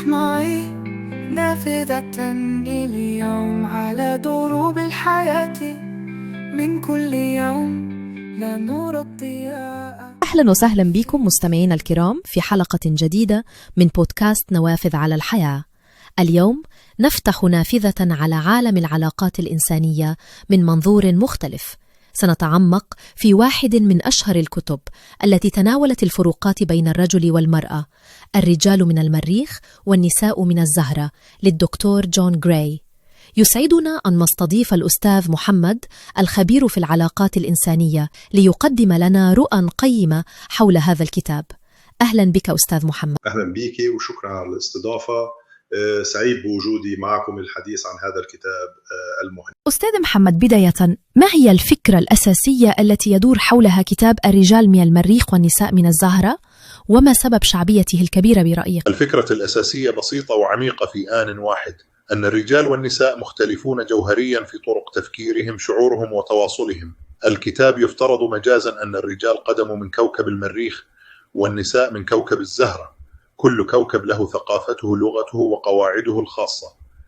افتح معي نافذة اليوم على دروب الحياة من كل يوم لا نور الضياء. أهلا وسهلا بكم مستمعينا الكرام في حلقة جديدة من بودكاست نوافذ على الحياة. اليوم نفتح نافذة على عالم العلاقات الإنسانية من منظور مختلف. سنتعمق في واحد من أشهر الكتب التي تناولت الفروقات بين الرجل والمرأة، الرجال من المريخ والنساء من الزهرة، للدكتور جون غراي. يسعدنا أن نستضيف الأستاذ محمد الخبير في العلاقات الإنسانية ليقدم لنا رؤى قيمة حول هذا الكتاب. أهلا بك أستاذ محمد. أهلا بك وشكرا على الاستضافة. سعيد بوجودي معكم للحديث عن هذا الكتاب المهم. أستاذ محمد، بداية ما هي الفكرة الأساسية التي يدور حولها كتاب الرجال من المريخ والنساء من الزهرة، وما سبب شعبيته الكبيرة برأيك؟ الفكرة الأساسية بسيطة وعميقة في آن واحد، أن الرجال والنساء مختلفون جوهريا في طرق تفكيرهم، شعورهم وتواصلهم. الكتاب يفترض مجازا أن الرجال قدموا من كوكب المريخ والنساء من كوكب الزهرة، كل كوكب له ثقافته، لغته وقواعده الخاصة.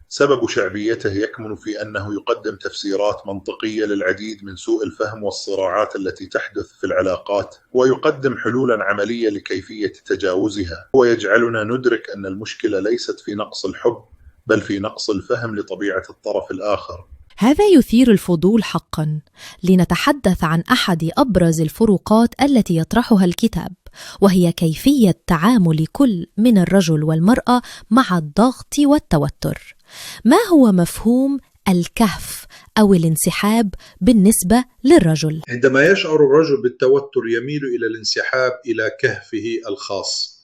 سبب شعبيته يكمن في أنه يقدم تفسيرات منطقية للعديد من سوء الفهم والصراعات التي تحدث في العلاقات، ويقدم حلولا عملية لكيفية تجاوزها، ويجعلنا ندرك أن المشكلة ليست في نقص الحب بل في نقص الفهم لطبيعة الطرف الآخر. هذا يثير الفضول حقا، لنتحدث عن أحد أبرز الفروقات التي يطرحها الكتاب، وهي كيفية تعامل كل من الرجل والمرأة مع الضغط والتوتر. ما هو مفهوم الكهف أو الانسحاب بالنسبة للرجل؟ عندما يشعر الرجل بالتوتر يميل إلى الانسحاب إلى كهفه الخاص.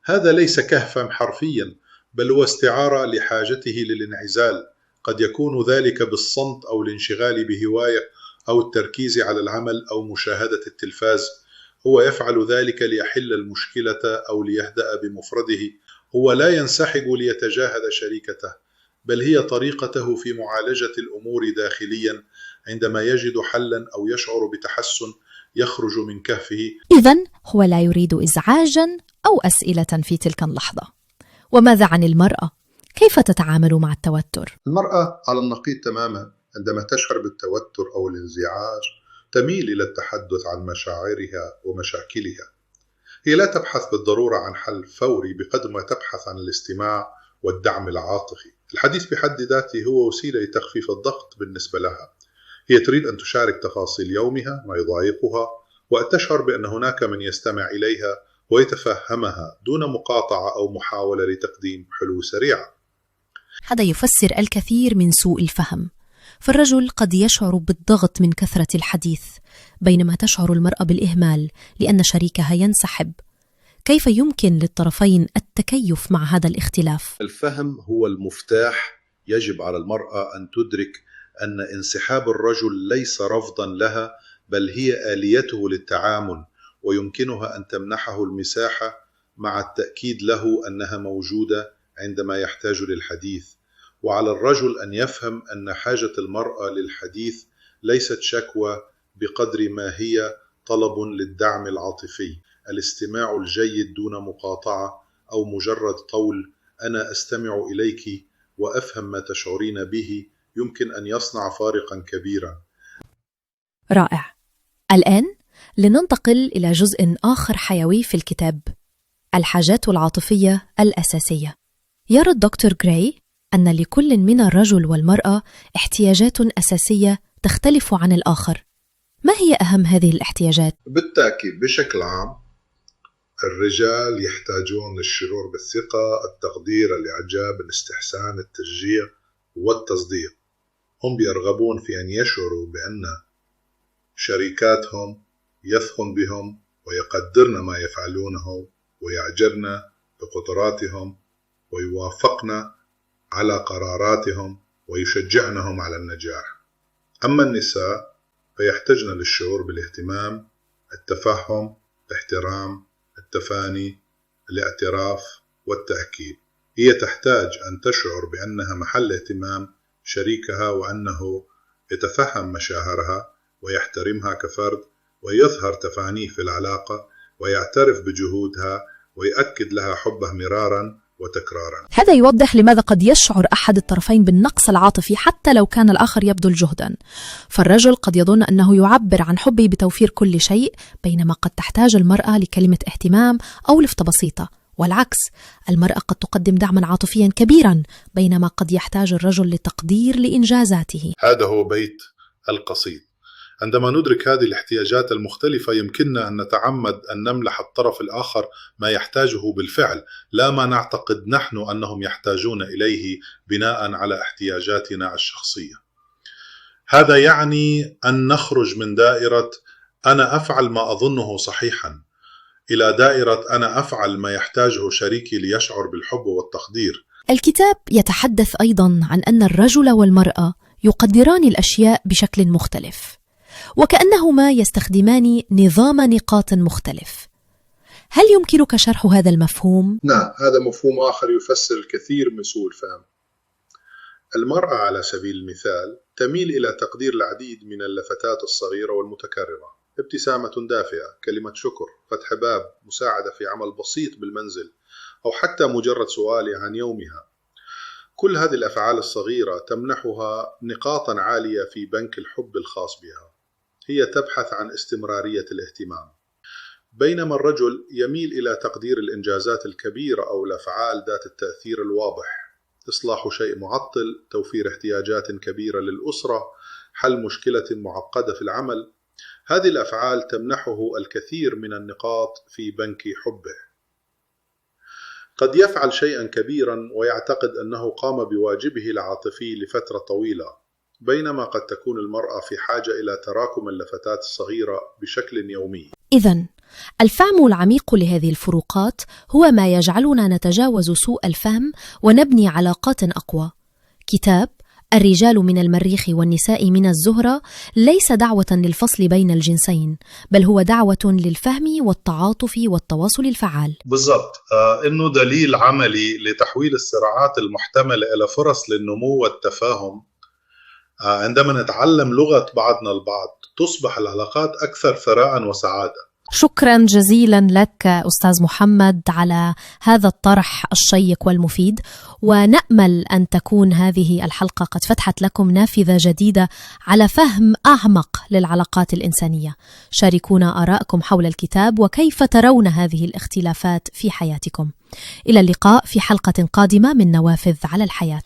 هذا ليس كهفا حرفيا، بل هو استعارة لحاجته للانعزال. قد يكون ذلك بالصمت أو الانشغال بهواية أو التركيز على العمل أو مشاهدة التلفاز. هو يفعل ذلك ليحل المشكلة أو ليهدأ بمفرده. هو لا ينسحب ليتجاهل شريكته، بل هي طريقته في معالجة الأمور داخليا. عندما يجد حلا أو يشعر بتحسن يخرج من كهفه. إذن هو لا يريد إزعاجا أو أسئلة في تلك اللحظة. وماذا عن المرأة؟ كيف تتعامل مع التوتر؟ المرأة على النقيض تماما. عندما تشعر بالتوتر أو الانزعاج تميل إلى التحدث عن مشاعرها ومشاكلها. هي لا تبحث بالضرورة عن حل فوري بقدر ما تبحث عن الاستماع والدعم العاطفي. الحديث بحد ذاته هو وسيلة لتخفيف الضغط بالنسبة لها. هي تريد أن تشارك تفاصيل يومها، ما يضايقها، وأن تشعر بأن هناك من يستمع إليها ويتفهمها دون مقاطعة أو محاولة لتقديم حلول سريعة. هذا يفسر الكثير من سوء الفهم. فالرجل قد يشعر بالضغط من كثرة الحديث، بينما تشعر المرأة بالإهمال لأن شريكها ينسحب. كيف يمكن للطرفين التكيف مع هذا الاختلاف؟ الفهم هو المفتاح. يجب على المرأة أن تدرك أن انسحاب الرجل ليس رفضا لها، بل هي آليته للتعامل، ويمكنها أن تمنحه المساحة مع التأكيد له أنها موجودة عندما يحتاج للحديث. وعلى الرجل أن يفهم أن حاجة المرأة للحديث ليست شكوى بقدر ما هي طلب للدعم العاطفي. الاستماع الجيد دون مقاطعة أو مجرد قول أنا أستمع إليك وأفهم ما تشعرين به يمكن أن يصنع فارقا كبيرا. رائع. الآن لننتقل إلى جزء آخر حيوي في الكتاب، الحاجات العاطفية الأساسية. يرى الدكتور غراي أن لكل من الرجل والمرأة احتياجات أساسية تختلف عن الآخر. ما هي أهم هذه الاحتياجات؟ بالتأكيد بشكل عام الرجال يحتاجون للشعور بالثقة، التقدير، الإعجاب، الاستحسان، التشجيع والتصديق. هم يرغبون في أن يشعروا بأن شريكاتهم يثقن بهم ويقدرن ما يفعلونه ويعجبن بقدراتهم ويوافقن على قراراتهم ويشجعنهم على النجاح. أما النساء فيحتاجن للشعور بالاهتمام، التفهم، الاحترام، التفاني، الاعتراف والتأكيد. هي تحتاج أن تشعر بأنها محل اهتمام شريكها، وأنه يتفهم مشاعرها ويحترمها كفرد ويظهر تفانيه في العلاقة ويعترف بجهودها ويؤكد لها حبه مرارا وتكرارا. هذا يوضح لماذا قد يشعر أحد الطرفين بالنقص العاطفي حتى لو كان الآخر يبذل جهدا. فالرجل قد يظن أنه يعبر عن حبه بتوفير كل شيء، بينما قد تحتاج المرأة لكلمة اهتمام أو لفتة بسيطة، والعكس، المرأة قد تقدم دعما عاطفيا كبيرا بينما قد يحتاج الرجل لتقدير لإنجازاته. هذا هو بيت القصيد. عندما ندرك هذه الاحتياجات المختلفة يمكننا أن نتعمد أن نمنح الطرف الآخر ما يحتاجه بالفعل، لا ما نعتقد نحن أنهم يحتاجون إليه بناء على احتياجاتنا الشخصية. هذا يعني أن نخرج من دائرة أنا أفعل ما أظنه صحيحا إلى دائرة أنا أفعل ما يحتاجه شريكي ليشعر بالحب والتقدير. الكتاب يتحدث أيضا عن أن الرجل والمرأة يقدران الأشياء بشكل مختلف، وكأنهما يستخدمان نظام نقاط مختلف. هل يمكنك شرح هذا المفهوم؟ نعم، هذا مفهوم آخر يفسر الكثير من سوء الفهم. المرأة على سبيل المثال تميل إلى تقدير العديد من اللفتات الصغيرة والمتكررة، ابتسامة دافئة، كلمة شكر، فتح باب، مساعدة في عمل بسيط بالمنزل، أو حتى مجرد سؤال عن يومها. كل هذه الأفعال الصغيرة تمنحها نقاطا عالية في بنك الحب الخاص بها. هي تبحث عن استمرارية الاهتمام، بينما الرجل يميل إلى تقدير الإنجازات الكبيرة أو الأفعال ذات التأثير الواضح، إصلاح شيء معطل، توفير احتياجات كبيرة للأسرة، حل مشكلة معقدة في العمل. هذه الأفعال تمنحه الكثير من النقاط في بنك حبه. قد يفعل شيئا كبيرا ويعتقد أنه قام بواجبه العاطفي لفترة طويلة، بينما قد تكون المرأة في حاجة إلى تراكم اللفتات الصغيرة بشكل يومي. إذن الفهم العميق لهذه الفروقات هو ما يجعلنا نتجاوز سوء الفهم ونبني علاقات أقوى. كتاب الرجال من المريخ والنساء من الزهرة ليس دعوة للفصل بين الجنسين، بل هو دعوة للفهم والتعاطف والتواصل الفعال. بالضبط، إنه دليل عملي لتحويل الصراعات المحتملة إلى فرص للنمو والتفاهم. عندما نتعلم لغة بعضنا البعض تصبح العلاقات أكثر ثراء وسعادة. شكرا جزيلا لك أستاذ محمد على هذا الطرح الشيق والمفيد، ونأمل أن تكون هذه الحلقة قد فتحت لكم نافذة جديدة على فهم أعمق للعلاقات الإنسانية. شاركونا آراءكم حول الكتاب وكيف ترون هذه الاختلافات في حياتكم. إلى اللقاء في حلقة قادمة من نوافذ على الحياة.